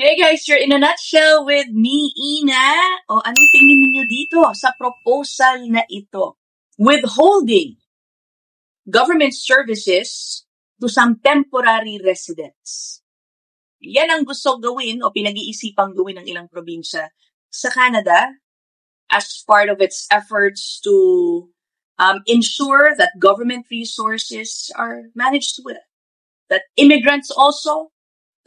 Okay guys, you're in a nutshell with me, Ina. O anong tingin niyo dito sa proposal na ito? Withholding government services to some temporary residents. Yan ang gusto gawin o pinag-iisipang gawin ng ilang probinsya sa Canada as part of its efforts to ensure that government resources are managed well. That immigrants also,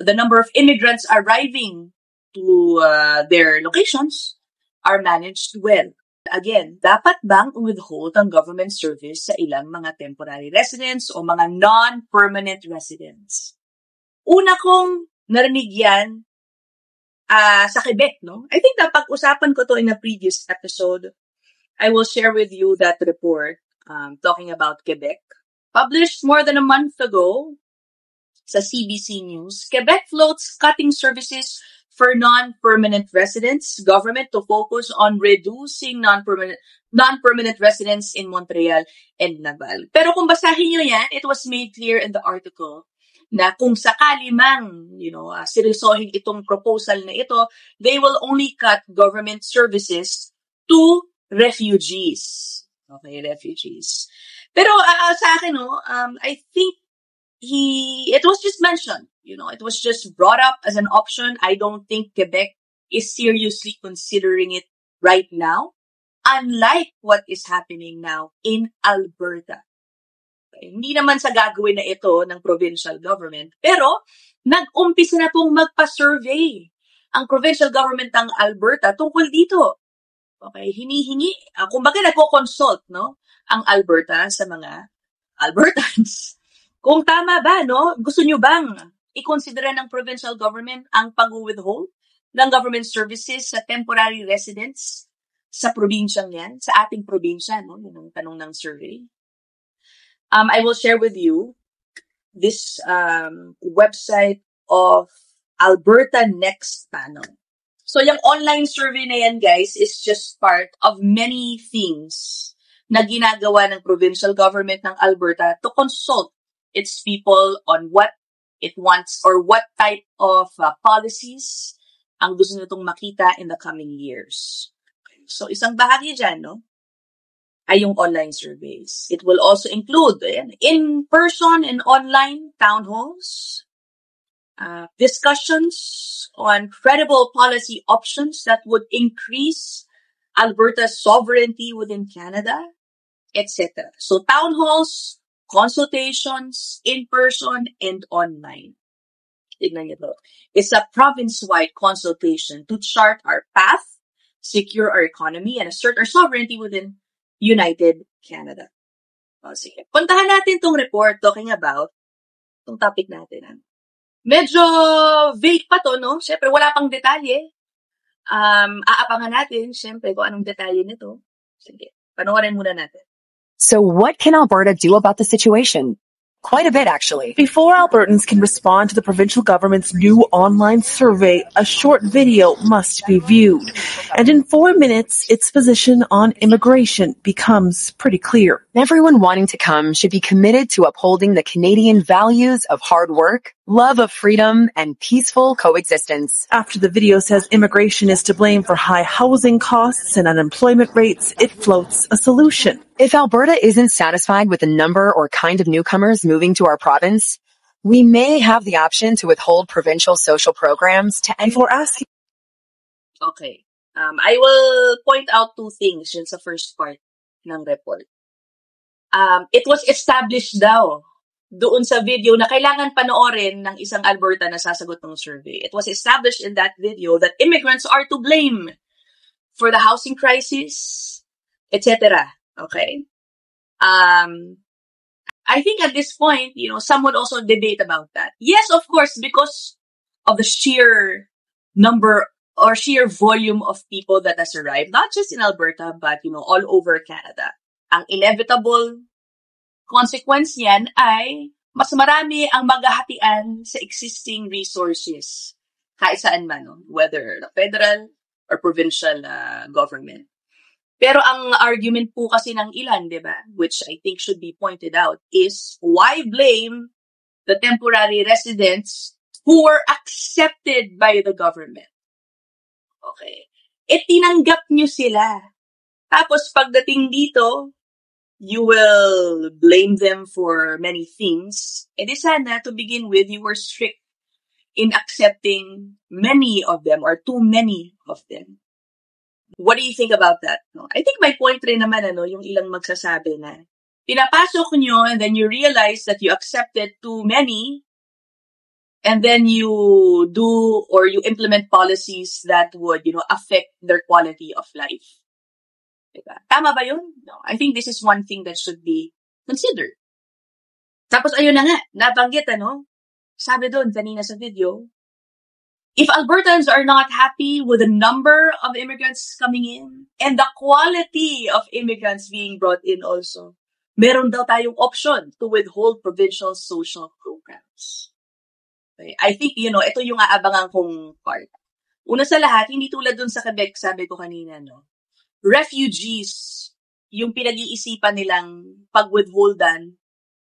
the number of immigrants arriving to their locations are managed well. Again, dapat bang withhold ang government service sa ilang mga temporary residents o mga non-permanent residents? Una kong narinig yan sa Quebec, no? I think napag-usapan ko to in a previous episode. I will share with you that report talking about Quebec. Published more than a month ago sa CBC News. Quebec floats cutting services for non-permanent residents, government to focus on reducing non-permanent residents in Montreal and Laval. Pero kung basahin nyo yan, it was made clear in the article na kung sakali mang, seryosohin itong proposal na ito, they will only cut government services to refugees. Okay, refugees. Pero sa akin, I think it was just mentioned. It was just brought up as an option. I don't think Quebec is seriously considering it right now, unlike what is happening now in Alberta. Okay. Hindi naman sa gagawin na ito ng provincial government, pero nag-umpisa na pong magpa-survey ang provincial government ng Alberta tungkol dito. Okay, hinihingi, kumbaga nagko-consult, ang Alberta sa mga Albertans. Kung tama ba, gusto nyo bang i-consider ng provincial government ang pag-withhold ng government services sa temporary residents sa probinsyang yan, sa ating probinsya, Yun ang tanong ng survey. I will share with you this website of Alberta Next Panel. So, yung online survey na yan, guys, is just part of many things na ginagawa ng provincial government ng Alberta to consult its people on what it wants or what type of policies ang gusto nitong makita in the coming years. So, isang bahagi dyan, ay yung online surveys. It will also include in-person and online town halls, discussions on credible policy options that would increase Alberta's sovereignty within Canada, etc. So, town halls, consultations, in-person, and online. Tignan niyo to. It's a province-wide consultation to chart our path, secure our economy, and assert our sovereignty within United Canada. O, sige. Puntahan natin tong report talking about itong topic natin. Medyo vague pa to, Siyempre, wala pang detalye. Aapangan natin, siyempre, kung anong detalye nito. Sige, panoorin muna natin. So what can Alberta do about the situation? Quite a bit, actually. Before Albertans can respond to the provincial government's new online survey, a short video must be viewed. And in 4 minutes, its position on immigration becomes pretty clear. Everyone wanting to come should be committed to upholding the Canadian values of hard work, love of freedom, and peaceful coexistence. After the video says immigration is to blame for high housing costs and unemployment rates, it floats a solution. If Alberta isn't satisfied with the number or kind of newcomers moving to our province, we may have the option to withhold provincial social programs to any for asking. Okay. I will point out two things in sa first part ng report. It was established daw doon sa video na kailangan panoorin ng isang Alberta na sasagot ng survey. It was established in that video that immigrants are to blame for the housing crisis, etc. Okay? I think at this point, some would also debate about that. Yes, of course, because of the sheer number or sheer volume of people that has arrived, not just in Alberta, but, all over Canada. Ang inevitable consequence niyan ay mas marami ang maghahatian sa existing resources, kahit saan man, whether the federal or provincial government. Pero ang argument po kasi ng ilan, di ba, which I think should be pointed out, is why blame the temporary residents who were accepted by the government. Okay. Tinanggap nyo sila. Tapos pagdating dito, you will blame them for many things. Di sana, to begin with, you were strict in accepting many of them or too many of them. What do you think about that? No? I think my point rin naman, yung ilang magsasabi na pinapasok nyo and then you realize that you accepted too many and then you do or you implement policies that would, affect their quality of life. Diba? Tama ba yun? No. I think this is one thing that should be considered. Tapos ayun na nga, nabanggit, sabi doon kanina sa video, if Albertans are not happy with the number of immigrants coming in and the quality of immigrants being brought in also, meron daw tayong option to withhold provincial social programs. Okay. I think, ito yung aabangan kong part. Una sa lahat, hindi tulad dun sa Quebec, sabi ko kanina, refugees, yung pinag-iisipan nilang pag-withholdan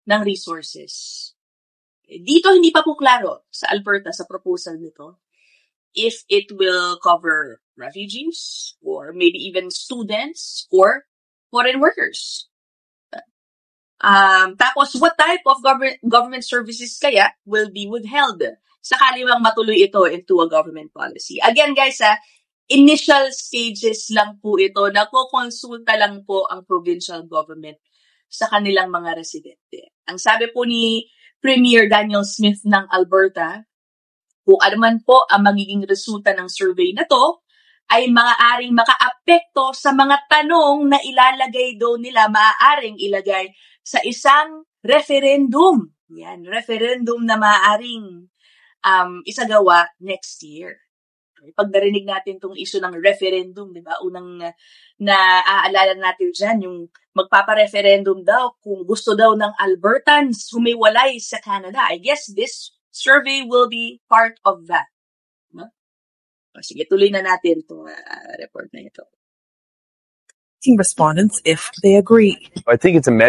ng resources. Dito, hindi pa po klaro sa Alberta, sa proposal nito, if it will cover refugees or maybe even students or foreign workers. Tapos, what type of government services kaya will be withheld sakali mang matuloy ito into a government policy? Again, guys, initial stages lang po ito. Nagko-consulta lang po ang provincial government sa kanilang mga residente. Ang sabi po ni Premier Daniel Smith ng Alberta, kung ano man po ang magiging resulta ng survey na to, ay maaaring makaapekto sa mga tanong na ilalagay doon nila, maaaring ilagay sa isang referendum. Yan, referendum na maaaring isagawa next year. Pag narinig natin itong issue ng referendum, di ba? Unang naaalala natin dyan, yung magpapa-referendum daw kung gusto daw ng Albertans humiwalay sa Canada. I guess this survey will be part of that. No? Sige, tuloy na natin itong report na ito. Respondents if they agree. I think it's an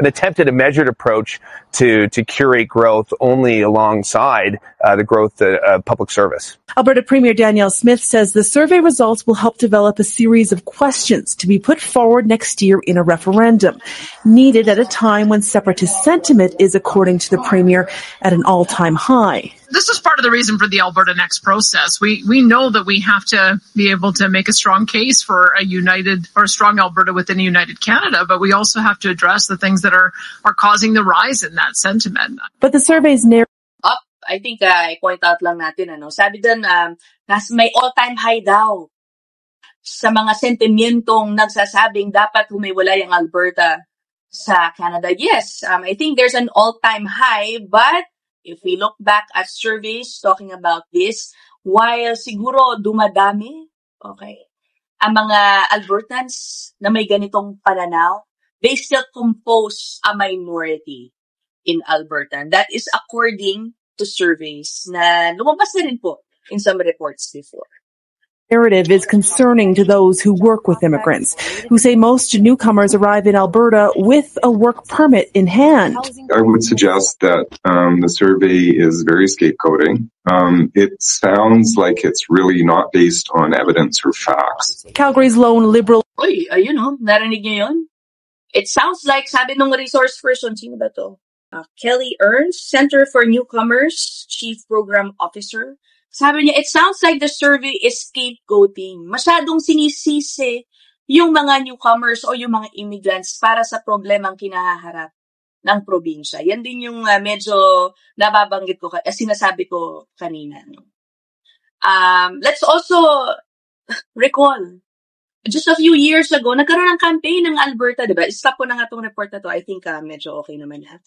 attempt at a measured approach to curate growth only alongside the growth of public service. Alberta Premier Danielle Smith says the survey results will help develop a series of questions to be put forward next year in a referendum, needed at a time when separatist sentiment is, according to the Premier, at an all-time high. This is part of the reason for the Alberta Next process. We know that we have to be able to make a strong case for a united or a strong Alberta within a united Canada, but we also have to address the things that are causing the rise in that sentiment. But the survey's narrative. I think I point out lang natin, sabi dun, may all-time high daw sa mga sentimentong nagsasabing dapat humiwalay ang Alberta sa Canada. Yes, I think there's an all-time high, but if we look back at surveys talking about this, while siguro dumadami, okay, ang mga Albertans na may ganitong pananaw, they still compose a minority in Alberta. And that is according to surveys na lumabas na rin po in some reports before. Narrative is concerning to those who work with immigrants, who say most newcomers arrive in Alberta with a work permit in hand. I would suggest that the survey is very scapegoating. It sounds like it's really not based on evidence or facts. Calgary's lone Liberal... Uy, ayun narinig niyo yun? It sounds like, sabi nung resource person, sino ba to? Kelly Ernst, Center for Newcomers, Chief Program Officer. Sabi niya, it sounds like the survey is scapegoating. Masyadong sinisisi yung mga newcomers o yung mga immigrants para sa problemang kinaharap ng probinsya. Yan din yung medyo nababanggit ko, sinasabi ko kanina. Let's also recall, just a few years ago, nagkaroon ng campaign ng Alberta, diba? Stop ko na nga itong report na to. I think medyo okay naman lahat.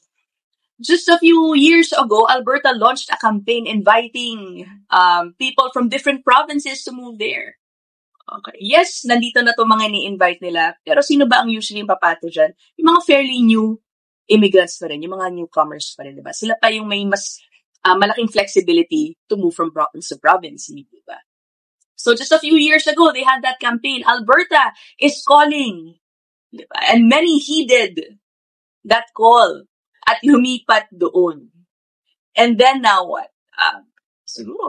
Just a few years ago, Alberta launched a campaign inviting people from different provinces to move there. Okay. Yes, nandito na to mga ni-invite nila. Pero sino ba ang usually yung papato dyan? Yung mga fairly new immigrants pa rin, yung mga newcomers pa rin, diba? Sila pa yung may mas malaking flexibility to move from province to province, diba? So just a few years ago, they had that campaign. Alberta is calling. Diba? And many heeded that call at lumipat doon. And then now what?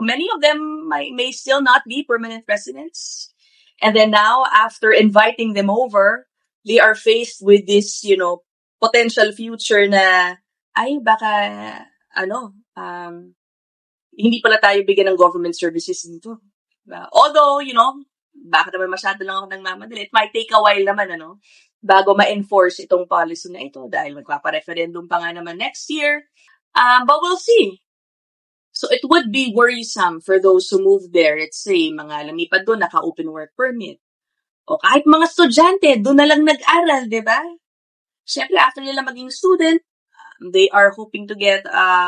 Many of them may still not be permanent residents. And then now, after inviting them over, they are faced with this, potential future na, ay, baka, hindi pala tayo bigyan ng government services dito. Although, baka naman masyado lang ako nang mamadali. It might take a while naman, bago ma-enforce itong policy na ito dahil magpapa-referendum pa nga naman next year. But we'll see. So it would be worrisome for those who move there. Let's say, mga lumipad doon, naka-open work permit. O kahit mga estudyante, doon na lang nag-aral, di ba? Siyempre, after nila maging student, they are hoping to get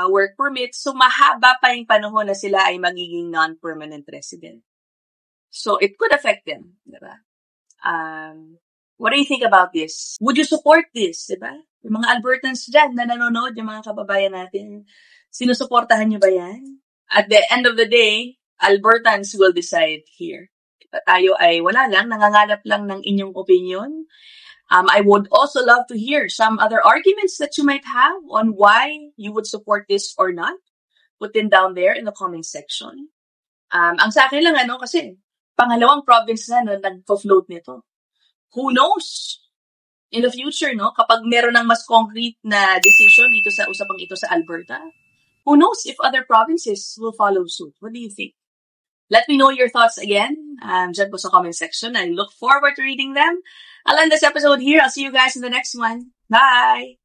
work permit. So mahaba pa yung panahon na sila ay magiging non-permanent resident. So it could affect them, di ba? What do you think about this? Would you support this, di ba? Yung mga Albertans dyan na nanonood, yung mga kababayan natin, sinusuportahan nyo ba yan? At the end of the day, Albertans will decide here. Tayo ay wala lang, nangangalap lang ng inyong opinion. I would also love to hear some other arguments that you might have on why you would support this or not. Put them down there in the comment section. Ang sa akin lang, kasi pangalawang province na nagpo-float nito. Who knows? In the future, kapag meron ng mas concrete na decision dito sa usapang ito sa Alberta, who knows if other provinces will follow suit? What do you think? Let me know your thoughts again. Dyan po sa comment section. I look forward to reading them. I'll end this episode here. I'll see you guys in the next one. Bye!